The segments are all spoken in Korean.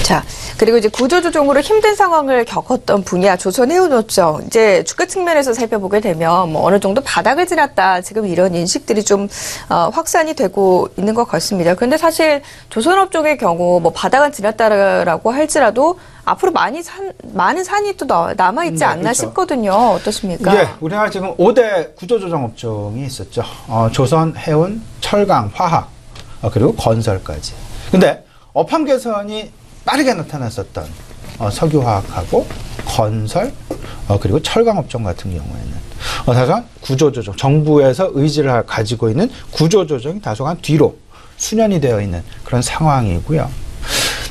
자, 그리고 이제 구조조정으로 힘든 상황을 겪었던 분야 조선해운업종 이제 주가 측면에서 살펴보게 되면 뭐 어느 정도 바닥을 지났다 지금 이런 인식들이 좀 확산이 되고 있는 것 같습니다. 그런데 사실 조선업종의 경우 뭐 바닥은 지났다라고 할지라도 앞으로 많은 산이 또 남아 있지 않나 그렇죠. 싶거든요. 어떻습니까? 예, 우리나라 지금 5대 구조조정 업종이 있었죠. 조선, 해운, 철강, 화학, 그리고 건설까지. 근데 업황 개선이 빠르게 나타났었던 석유화학하고 건설, 그리고 철강업종 같은 경우에는 다소간 구조조정, 정부에서 의지를 가지고 있는 구조조정이 다소간 뒤로 수년이 되어 있는 그런 상황이고요.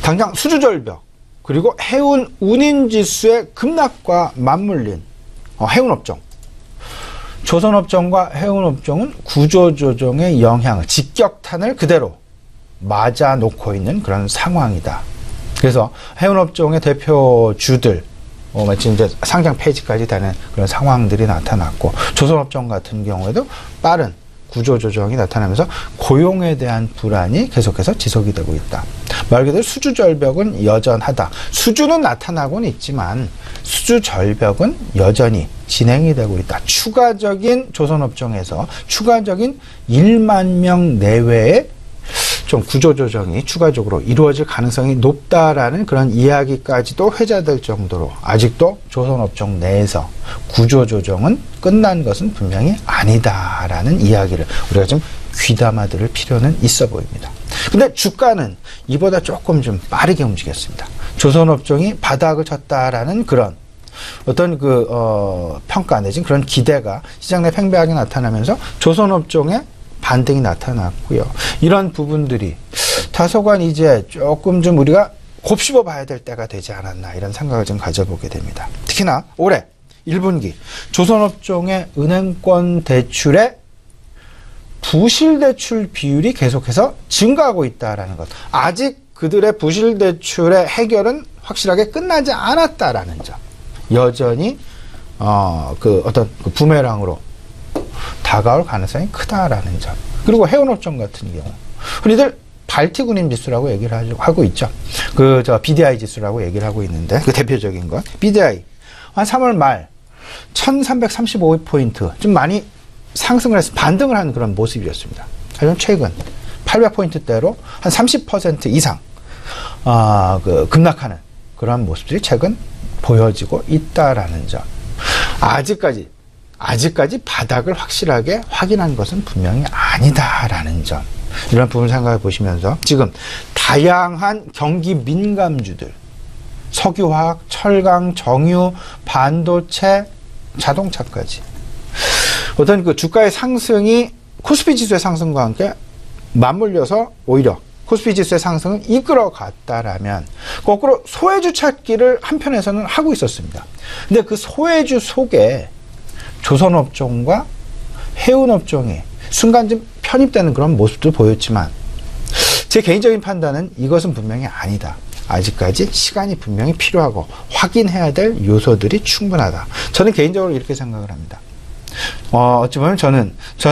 당장 수주절벽, 그리고 해운 운임지수의 급락과 맞물린 해운업종. 조선업종과 해운업종은 구조조정의 영향을, 직격탄을 그대로 맞아 놓고 있는 그런 상황이다. 그래서 해운업종의 대표주들, 마치 이제 상장 폐지까지 되는 그런 상황들이 나타났고, 조선업종 같은 경우에도 빠른 구조조정이 나타나면서 고용에 대한 불안이 계속해서 지속이 되고 있다. 말 그대로 수주절벽은 여전하다. 수주는 나타나고는 있지만 수주절벽은 여전히 진행이 되고 있다. 추가적인 조선업종에서 추가적인 1만 명 내외의 좀 구조조정이 추가적으로 이루어질 가능성이 높다라는 그런 이야기까지도 회자될 정도로 아직도 조선업종 내에서 구조조정은 끝난 것은 분명히 아니다라는 이야기를 우리가 좀 귀담아 들을 필요는 있어 보입니다. 근데 주가는 이보다 조금 좀 빠르게 움직였습니다. 조선업종이 바닥을 쳤다라는 그런 어떤 평가 내진 그런 기대가 시장 내 팽배하게 나타나면서 조선업종의 반등이 나타났고요. 이런 부분들이 다소간 이제 조금 좀 우리가 곱씹어 봐야 될 때가 되지 않았나 이런 생각을 좀 가져보게 됩니다. 특히나 올해 1분기 조선업종의 은행권 대출의 부실대출 비율이 계속해서 증가하고 있다라는 것. 아직 그들의 부실대출의 해결은 확실하게 끝나지 않았다라는 점. 여전히 어떤 부메랑으로 다가올 가능성이 크다라는 점. 그리고 해운업종 같은 경우 흔히들 발틱 운임지수라고 얘기를 하고 있죠. BDI 지수라고 얘기를 하고 있는데 그 대표적인 건 BDI 한 3월 말 1335포인트 좀 많이 상승을 해서 반등을 하는 그런 모습이었습니다. 하지만 최근 800포인트대로 한 30% 이상 급락하는 그런 모습들이 최근 보여지고 있다라는 점. 아직까지 바닥을 확실하게 확인한 것은 분명히 아니다라는 점. 이런 부분 생각해 보시면서 지금 다양한 경기 민감주들, 석유화학, 철강, 정유, 반도체, 자동차까지 어떤 주가의 상승이 코스피 지수의 상승과 함께 맞물려서 오히려 코스피 지수의 상승을 이끌어갔다라면 거꾸로 소외주 찾기를 한편에서는 하고 있었습니다. 근데 그 소외주 속에 조선업종과 해운업종이 순간 좀 편입되는 그런 모습도 보였지만 제 개인적인 판단은 이것은 분명히 아니다. 아직까지 시간이 분명히 필요하고 확인해야 될 요소들이 충분하다. 저는 개인적으로 이렇게 생각을 합니다. 어찌 보면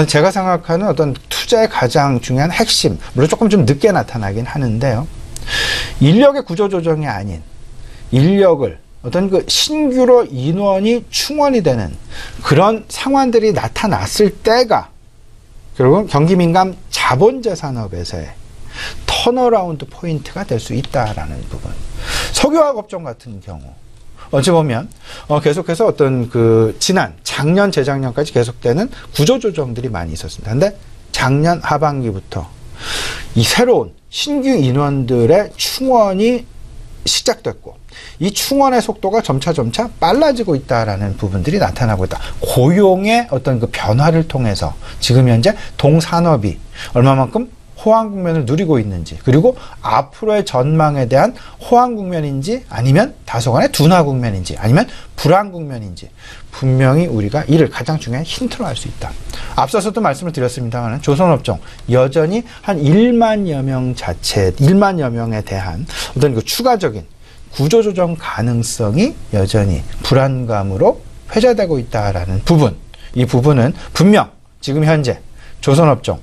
제가 생각하는 어떤 투자의 가장 중요한 핵심, 물론 조금 좀 늦게 나타나긴 하는데요. 인력의 구조조정이 아닌 인력을 어떤 신규로 인원이 충원이 되는 그런 상황들이 나타났을 때가 결국은 경기민감 자본재산업에서의 턴어라운드 포인트가 될 수 있다라는 부분. 석유화학 업종 같은 경우 어찌 보면 계속해서 어떤 작년, 재작년까지 계속되는 구조조정들이 많이 있었습니다. 근데 작년 하반기부터 이 새로운 신규 인원들의 충원이 시작됐고 이 충원의 속도가 점차 빨라지고 있다라는 부분들이 나타나고 있다. 고용의 어떤 변화를 통해서 지금 현재 동산업이 얼마만큼 호황 국면을 누리고 있는지, 그리고 앞으로의 전망에 대한 호황 국면인지 아니면 다소간의 둔화 국면인지 아니면 불황 국면인지 분명히 우리가 이를 가장 중요한 힌트로 알 수 있다. 앞서서도 말씀을 드렸습니다만 조선업종 여전히 한 1만여 명에 대한 어떤 추가적인 구조조정 가능성이 여전히 불안감으로 회자되고 있다라는 부분. 이 부분은 분명 지금 현재 조선업종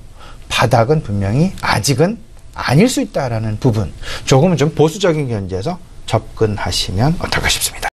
바닥은 분명히 아직은 아닐 수 있다라는 부분 조금은 좀 보수적인 견지에서 접근하시면 어떨까 싶습니다.